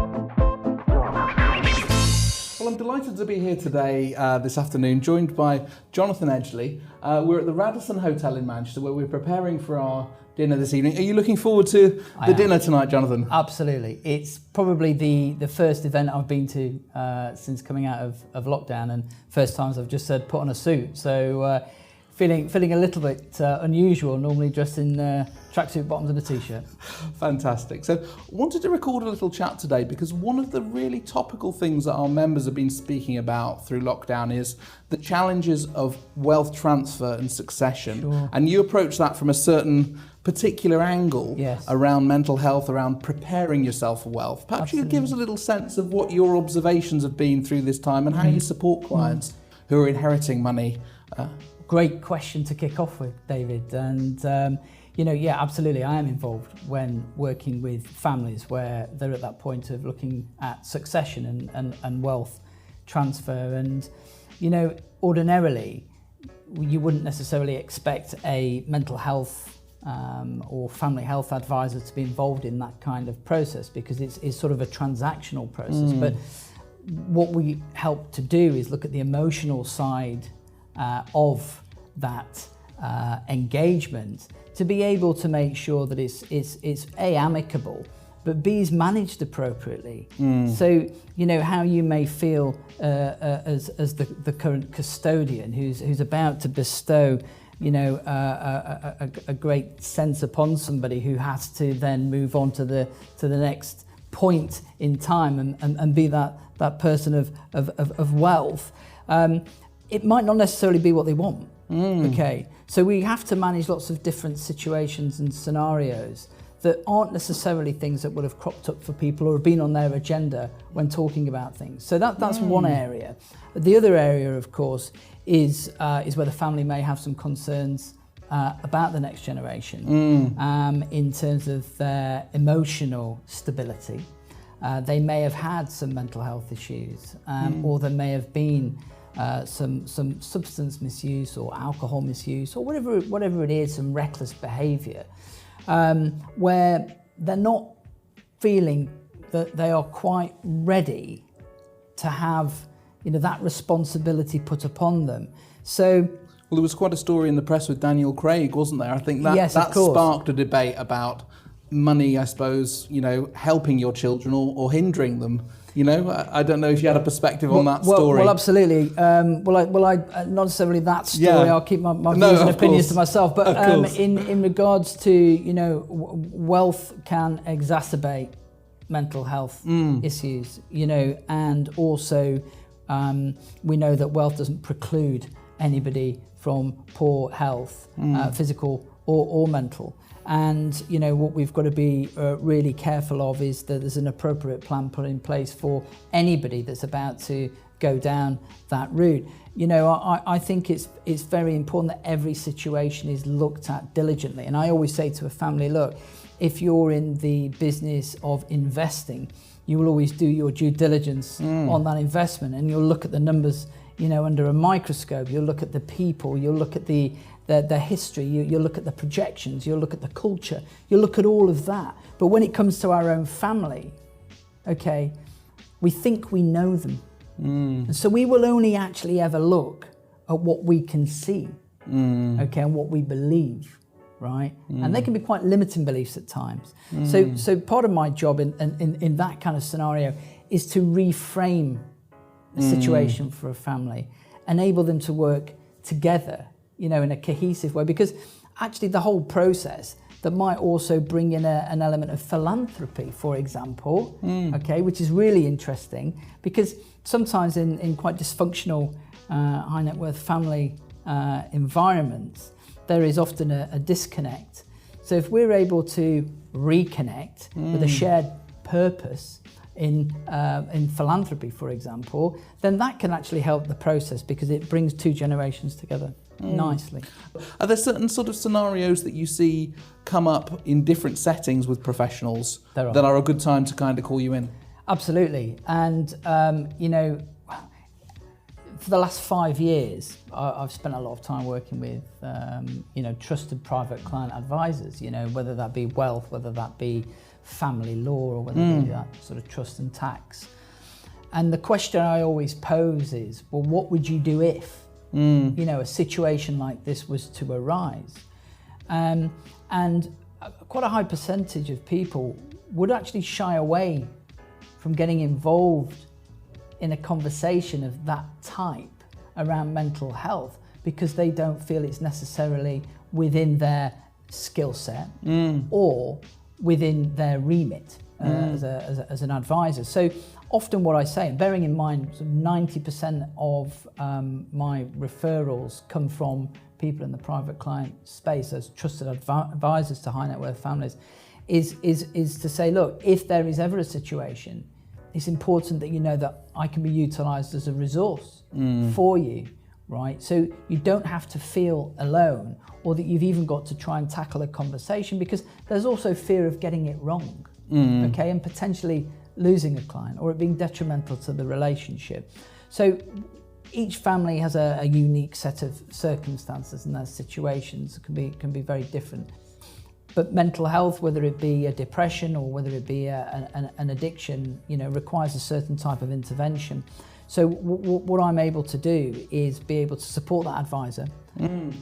Well, I'm delighted to be here today, this afternoon, joined by Jonathan Edgeley. We're at the Radisson Hotel in Manchester, where we're preparing for our dinner this evening. Are you looking forward to the dinner tonight, Jonathan? Absolutely. It's probably the first event I've been to since coming out of lockdown, and first times I've just said put on a suit. So feeling a little bit unusual, normally dressed in tracksuit bottoms and a t-shirt. Fantastic. So wanted to record a little chat today because one of the really topical things that our members have been speaking about through lockdown is the challenges of wealth transfer and succession. Sure. And you approach that from a certain particular angle. Yes. Around mental health, around preparing yourself for wealth. Perhaps you could give us a little sense of what your observations have been through this time and how you support clients who are inheriting money. Great question to kick off with, David. And yeah, absolutely. I am involved when working with families where they're at that point of looking at succession and wealth transfer. And, ordinarily, you wouldn't necessarily expect a mental health or family health advisor to be involved in that kind of process because it's sort of a transactional process. But what we help to do is look at the emotional side of that engagement to be able to make sure that it's A, amicable, but B, is managed appropriately. So, how you may feel as the current custodian who's about to bestow a great sense upon somebody who has to then move on to the next point in time and be that person of wealth. It might not necessarily be what they want. Okay, so we have to manage lots of different situations and scenarios that aren't necessarily things that would have cropped up for people or have been on their agenda when talking about things. So that's one area. The other area, of course, is where the family may have some concerns about the next generation in terms of their emotional stability. They may have had some mental health issues, or there may have been some substance misuse or alcohol misuse or whatever it is, some reckless behaviour, where they're not feeling that they are quite ready to have that responsibility put upon them. So, well, there was quite a story in the press with Daniel Craig, wasn't there? I think that sparked a debate about money, I suppose, helping your children or hindering them. I don't know if you had a perspective on that story. Well, absolutely. Not necessarily that story. Yeah. I'll keep my views and opinions to myself. But in regards to, wealth can exacerbate mental health issues, and also we know that wealth doesn't preclude anybody from poor health, physical or mental. And what we've got to be really careful of is that there's an appropriate plan put in place for anybody that's about to go down that route. I think it's very important that every situation is looked at diligently. And I always say to a family, look, if you're in the business of investing, you will always do your due diligence on that investment, and you'll look at the numbers under a microscope. You'll look at the people, you'll look at the history, you'll look at the projections, you'll look at the culture, you'll look at all of that. But when it comes to our own family, okay, we think we know them. And so we will only actually ever look at what we can see, okay, and what we believe, right? And they can be quite limiting beliefs at times. So part of my job in that kind of scenario is to reframe the situation for a family, enable them to work together, in a cohesive way, because actually the whole process that might also bring in an element of philanthropy, for example, okay, which is really interesting, because sometimes in quite dysfunctional high net worth family environments, there is often a disconnect. So if we're able to reconnect with a shared purpose in philanthropy, for example, then that can actually help the process because it brings two generations together nicely. Are there certain sort of scenarios that you see come up in different settings with professionals that are a good time to kind of call you in? Absolutely. And, for the last 5 years, I've spent a lot of time working with, trusted private client advisors, whether that be wealth, whether that be family law or whether they do that sort of trust and tax. And the question I always pose is, well, what would you do if, a situation like this was to arise? And quite a high percentage of people would actually shy away from getting involved in a conversation of that type around mental health because they don't feel it's necessarily within their skill set or within their remit as an advisor. So often what I say, and bearing in mind 90% of my referrals come from people in the private client space as trusted advisors to high net worth families, is to say, look, if there is ever a situation, it's important that you know that I can be utilised as a resource for you, right? So you don't have to feel alone, or that you've even got to try and tackle a conversation, because there's also fear of getting it wrong, okay, and potentially losing a client or it being detrimental to the relationship. So each family has a unique set of circumstances and their situations can be very different. But mental health, whether it be a depression or whether it be an addiction, requires a certain type of intervention. So what I'm able to do is be able to support that advisor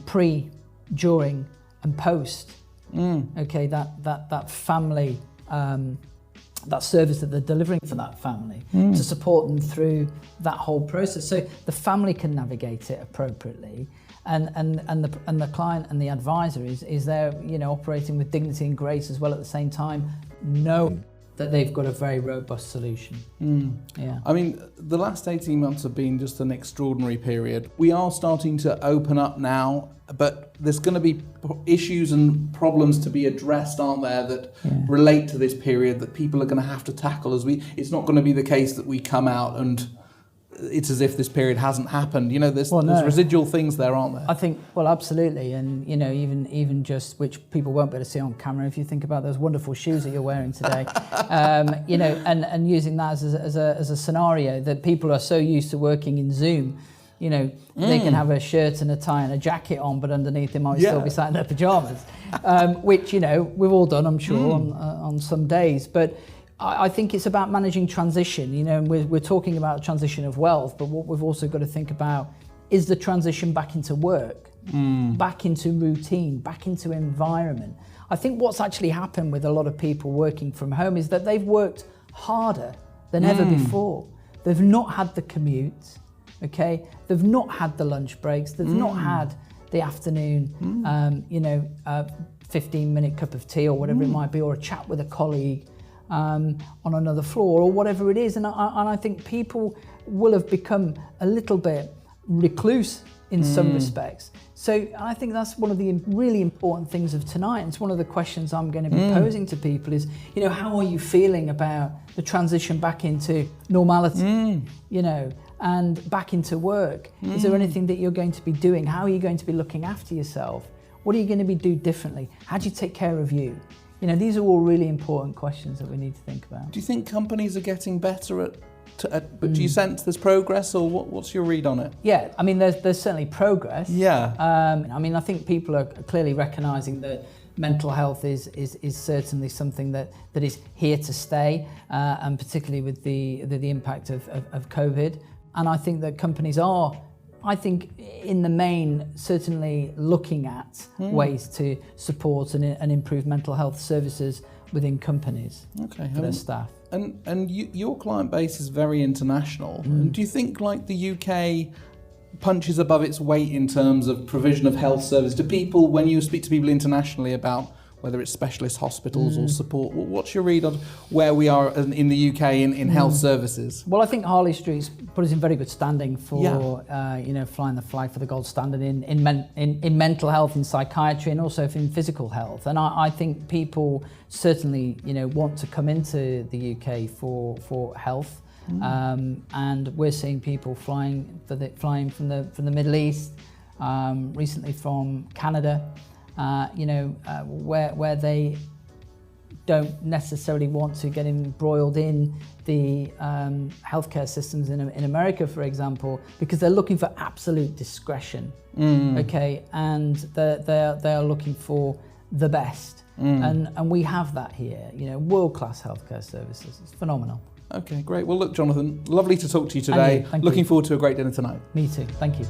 pre, during and post. Okay, that family, that service that they're delivering for that family, to support them through that whole process, so the family can navigate it appropriately, and the client and the advisor is there, operating with dignity and grace as well at the same time, know that they've got a very robust solution. Yeah. I mean, the last 18 months have been just an extraordinary period. We are starting to open up now, but there's going to be issues and problems to be addressed, aren't there, that relate to this period that people are going to have to tackle it's not going to be the case that we come out and it's as if this period hasn't happened. There's residual things there, aren't there? I think, well, absolutely. And, even just, which people won't be able to see on camera, if you think about those wonderful shoes that you're wearing today, and using that as a scenario that people are so used to working in Zoom, they can have a shirt and a tie and a jacket on, but underneath they might still be sat in their pajamas, which, we've all done, I'm sure, on some days. But I think it's about managing transition, and we're talking about transition of wealth, but what we've also got to think about is the transition back into work, back into routine, back into environment. I think what's actually happened with a lot of people working from home is that they've worked harder than ever before. They've not had the commute, okay? They've not had the lunch breaks. They've not had the afternoon, 15-minute cup of tea or whatever it might be, or a chat with a colleague on another floor or whatever it is. And I think people will have become a little bit recluse in some respects. So I think that's one of the really important things of tonight. And it's one of the questions I'm going to be posing to people is, how are you feeling about the transition back into normality, and back into work? Is there anything that you're going to be doing? How are you going to be looking after yourself? What are you going to be doing differently? How do you take care of you? These are all really important questions that we need to think about. Do you think companies are getting better but do you sense there's progress, or what's your read on it? Yeah, I mean, there's certainly progress. Yeah. I think people are clearly recognising that mental health is certainly something that is here to stay, and particularly with the impact of COVID. And I think that companies are, in the main, certainly looking at ways to support and improve mental health services within companies for their staff. And your client base is very international. And do you think the UK punches above its weight in terms of provision of health service to people when you speak to people internationally about whether it's specialist hospitals or support? What's your read on where we are in the UK in health services? Well, I think Harley Street's put us in very good standing for flying the flag for the gold standard in mental health, in psychiatry, and also in physical health. And I think people certainly want to come into the UK for health. And we're seeing people flying from the Middle East, recently from Canada. Where they don't necessarily want to get embroiled in the healthcare systems in America, for example, because they're looking for absolute discretion. Okay, and they are looking for the best. And we have that here, you know, world-class healthcare services. It's phenomenal. Okay, great. Well, look, Jonathan, lovely to talk to you today. Thank you. Looking forward to a great dinner tonight. Me too. Thank you.